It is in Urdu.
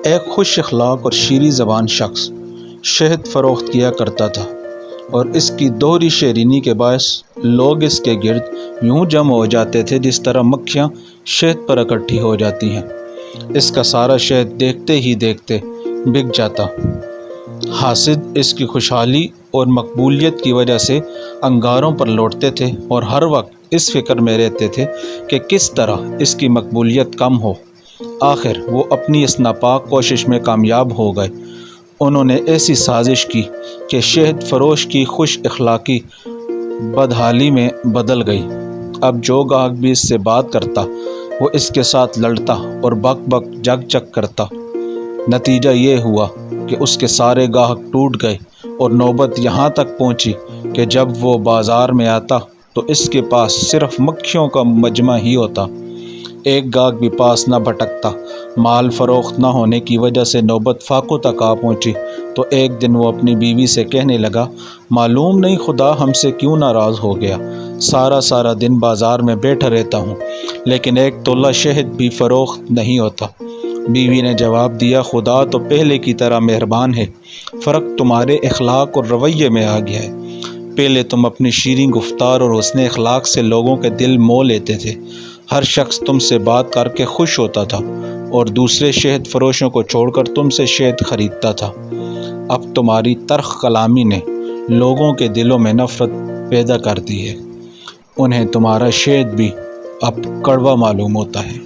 ایک خوش اخلاق اور شیریں زبان شخص شہد فروخت کیا کرتا تھا، اور اس کی دوہری شیرینی کے باعث لوگ اس کے گرد یوں جمع ہو جاتے تھے جس طرح مکھیاں شہد پر اکٹھی ہو جاتی ہیں۔ اس کا سارا شہد دیکھتے ہی دیکھتے بک جاتا۔ حاسد اس کی خوشحالی اور مقبولیت کی وجہ سے انگاروں پر لوٹتے تھے اور ہر وقت اس فکر میں رہتے تھے کہ کس طرح اس کی مقبولیت کم ہو۔ آخر وہ اپنی اس ناپاک کوشش میں کامیاب ہو گئے۔ انہوں نے ایسی سازش کی کہ شہد فروش کی خوش اخلاقی بدحالی میں بدل گئی۔ اب جو گاہک بھی اس سے بات کرتا وہ اس کے ساتھ لڑتا اور بک بک جگ جگ کرتا۔ نتیجہ یہ ہوا کہ اس کے سارے گاہک ٹوٹ گئے، اور نوبت یہاں تک پہنچی کہ جب وہ بازار میں آتا تو اس کے پاس صرف مکھیوں کا مجمع ہی ہوتا۔ ایک گاہک بھی پاس نہ بھٹکتا۔ مال فروخت نہ ہونے کی وجہ سے نوبت فاقوں تک آ پہنچی تو ایک دن وہ اپنی بیوی سے کہنے لگا، معلوم نہیں خدا ہم سے کیوں ناراض ہو گیا، سارا دن بازار میں بیٹھا رہتا ہوں لیکن ایک تولہ شہد بھی فروخت نہیں ہوتا۔ بیوی نے جواب دیا، خدا تو پہلے کی طرح مہربان ہے، فرق تمہارے اخلاق اور رویے میں آ گیا ہے۔ پہلے تم اپنی شیریں گفتار اور حسن اخلاق سے لوگوں کے دل موہ لیتے تھے، ہر شخص تم سے بات کر کے خوش ہوتا تھا اور دوسرے شہد فروشوں کو چھوڑ کر تم سے شہد خریدتا تھا۔ اب تمہاری تلخ کلامی نے لوگوں کے دلوں میں نفرت پیدا کر دی ہے، انہیں تمہارا شہد بھی اب کڑوا معلوم ہوتا ہے۔